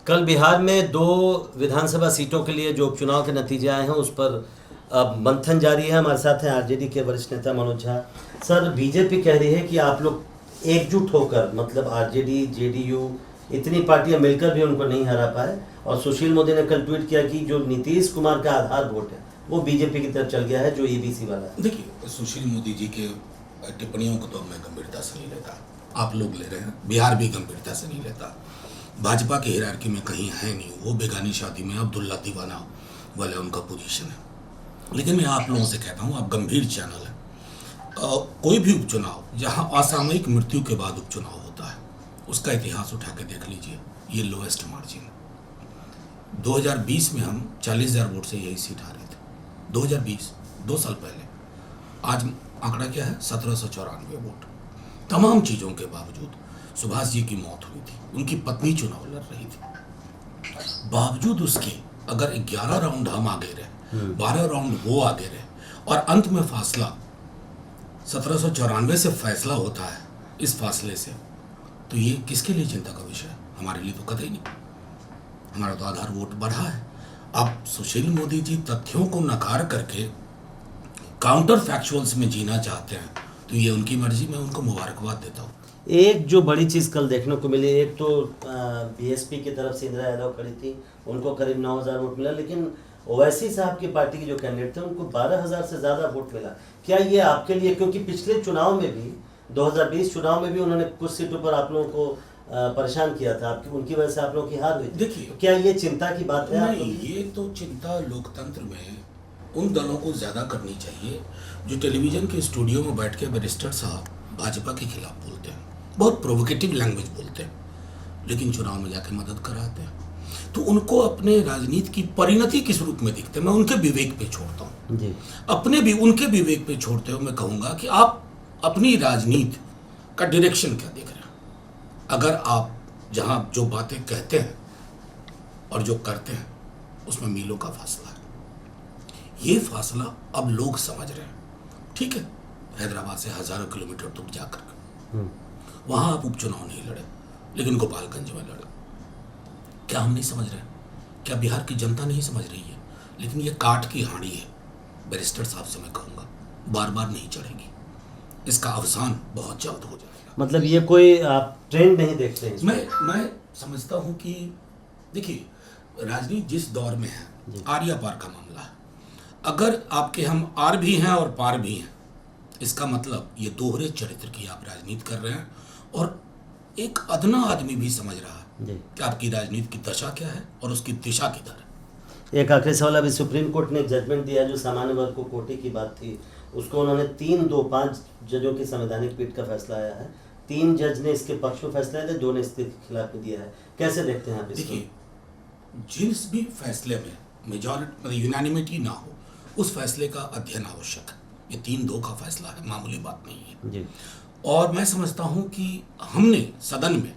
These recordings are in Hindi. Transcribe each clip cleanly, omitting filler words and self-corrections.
कल बिहार में 2 विधानसभा सीटों के लिए जो उपचुनाव के नतीजे आए हैं उस पर अब मंथन जारी है। हमारे साथ हैं आरजेडी के वरिष्ठ नेता मनोज झा। सर, बीजेपी कह रही है कि आप लोग एकजुट होकर, मतलब आरजेडी, जेडीयू, इतनी पार्टियां मिलकर भी उनको नहीं हरा पाए, और सुशील मोदी ने कल ट्वीट किया कि जो नीतीश कुमार का आधार वोट है वो बीजेपी की तरफ चल गया है, जो ईबीसी वाला है। देखिए, सुशील मोदी जी के टिप्पणियों को तो मैं गंभीरता से नहीं लेता, आप लोग ले रहे हैं, बिहार भी गंभीरता से नहीं लेता। भाजपा के हिरार्की में कहीं है नहीं, वो बेगानी शादी में अब्दुल्ला दीवाना वाला उनका पोजीशन है। लेकिन मैं आप लोगों से कहता हूँ, आप गंभीर चैनल है, कोई भी उपचुनाव जहाँ असामयिक मृत्यु के बाद उपचुनाव होता है उसका इतिहास उठा के देख लीजिए, ये लोएस्ट मार्जिन। 2020 में हम 40,000 वोट से यही सीट हारे थे, 2020, 2 साल पहले। आज आंकड़ा क्या है? 1794 वोट। तमाम चीज़ों के बावजूद सुभाष जी की मौत हुई थी, उनकी पत्नी चुनाव लड़ रही थी, बावजूद उसके अगर 11 राउंड हम आगे रहे, 12 राउंड वो आगे रहे, और अंत में फासला 1794 से फैसला होता है, इस फासले से, तो ये किसके लिए चिंता का विषय है? हमारे लिए तो कतई नहीं। हमारा तो आधार वोट बढ़ा है। अब सुशील मोदी जी तथ्यों को नकार करके काउंटर फैक्चुअल्स में जीना चाहते हैं, तो ये उनकी मर्जी, में उनको मुबारकबाद देता हूँ। एक जो बड़ी चीज़ कल देखने को मिली, एक तो बीएसपी की तरफ से इंदिरा यादव खड़ी थी, उनको करीब 9,000 वोट मिला, लेकिन ओवैसी साहब की पार्टी के जो कैंडिडेट थे उनको 12,000 से ज़्यादा वोट मिला। क्या ये आपके लिए, क्योंकि पिछले चुनाव में भी, 2020 चुनाव में भी उन्होंने कुछ सीटों पर आप लोगों को परेशान किया था, आपकी उनकी वजह से आप लोगों की हार हुई थी। देखिए, तो क्या ये चिंता की बात है? नहीं, ये तो चिंता लोकतंत्र में उन दलों को ज़्यादा करनी चाहिए जो टेलीविज़न के स्टूडियो में बैठ के बैरिस्टर साहब भाजपा के खिलाफ बोलते हैं, बहुत प्रोवोकेटिव लैंग्वेज बोलते हैं, लेकिन चुनाव में जाके मदद कराते हैं। तो उनको अपने राजनीति की परिणति किस रूप में दिखते हैं, मैं उनके विवेक पे छोड़ता हूँ जी। अपने भी उनके विवेक पे छोड़ते हुए मैं कहूँगा कि आप अपनी राजनीति का डायरेक्शन क्या देख रहे हैं। अगर आप जहाँ जो बातें कहते हैं और जो करते हैं उसमें मीलों का फासला है, ये फासला अब लोग समझ रहे हैं। ठीक है, हैदराबाद से हजारों किलोमीटर दूर जाकर वहाँ आप उपचुनाव नहीं लड़े, लेकिन गोपालगंज में लड़े। क्या हम नहीं समझ रहे? क्या बिहार की जनता नहीं समझ रही है? लेकिन ये काठ की हांडी है, बैरिस्टर साहब से मैं कहूँगा, बार बार नहीं चढ़ेगी, इसका अवसान बहुत जल्द हो जाएगा। मतलब ये कोई आप ट्रेंड नहीं देखते हैं? मैं समझता हूँ कि देखिए, राजनीति जिस दौर में है, आर या पार का मामला है। अगर आपके हम आर भी हैं और पार भी हैं, इसका मतलब ये दोहरे चरित्र की आप राजनीति कर रहे हैं, और एक अदना आदमी भी समझ रहा है कि आपकी राजनीति की दशा क्या है और उसकी दिशा किधर है। एक आखिरी सवाल, अभी सुप्रीम कोर्ट ने जजमेंट दिया जो सामान्य वर्ग को कोटे की बात थी, उसको उन्होंने 3-2-5 जजों की संवैधानिक पीठ का फैसला आया है। 3 जज ने इसके पक्ष में फैसला दिया, 2 ने इसके खिलाफ में दिया है। कैसे देखते हैं आप इसको? देखिए, जिस भी फैसले में मेजॉरिटी, मतलब यूनानिमिटी ना हो, उस फैसले का अध्ययन आवश्यक है। ये 3-2 का फैसला है, मामूली बात नहीं है जी। और मैं समझता हूँ कि हमने सदन में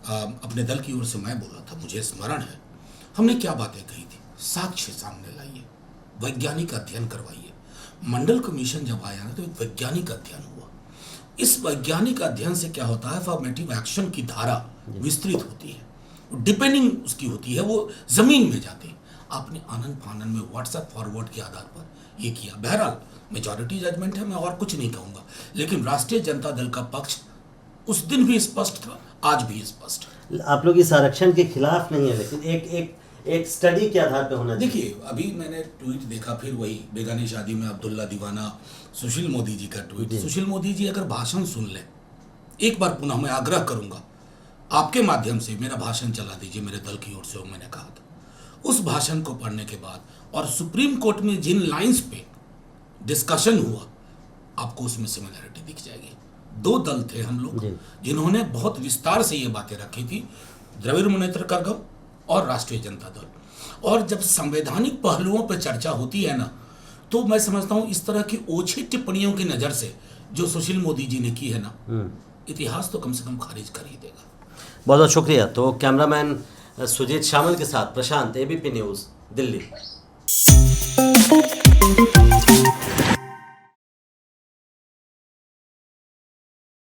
अपने दल की ओर से मैं बोला था, मुझे स्मरण है, हमने क्या बातें कही थी। साक्ष्य सामने लाइए, वैज्ञानिक अध्ययन करवाइए। मंडल कमीशन जब आया ना, तो एक वैज्ञानिक अध्ययन हुआ। इस वैज्ञानिक अध्ययन से क्या होता है, अफर्मेटिव एक्शन की धारा विस्तृत होती है, डिपेंडिंग उसकी होती है, वो जमीन में जाती है। आपने आनंद फानन में व्हाट्सएप फॉरवर्ड के आधार पर ये किया। बहरहाल मेजॉरिटी जजमेंट है, मैं और कुछ नहीं कहूँगा, लेकिन राष्ट्रीय जनता दल का पक्ष उस दिन भी स्पष्ट था, आज भी स्पष्ट है। आप लोग इस आरक्षण के खिलाफ नहीं है, लेकिन एक स्टडी के आधार पर होना चाहिए। देखिए, अभी मैंने ट्वीट देखा, फिर वही बेगानी शादी में अब्दुल्ला दीवाना, सुशील मोदी जी का ट्वीट। सुशील मोदी जी अगर भाषण सुन लें, एक बार पुनः मैं आग्रह करूंगा, आपके माध्यम से मेरा भाषण चला दीजिए, मेरे दल की ओर से, वो मैंने कहा था। उस भाषण को पढ़ने के बाद और सुप्रीम कोर्ट में जिन लाइंस पे डिस्कशन हुआ, आपको उसमें सिमिलैरिटी दिख जाएगी। 2 दल थे हम लोग जिन्होंने बहुत विस्तार से ये बातें रखी थी, द्रविड़ मुनेत्र कड़गम और राष्ट्रीय जनता दल। और जब संवैधानिक पहलुओं पर चर्चा होती है ना, तो मैं समझता हूँ इस तरह की ओछी टिप्पणियों की नज़र से जो सुशील मोदी जी ने की है ना, इतिहास तो कम से कम खारिज कर ही देगा। बहुत बहुत शुक्रिया। तो कैमरामैन सुजीत शामल के साथ प्रशांत, एबीपी न्यूज़, दिल्ली।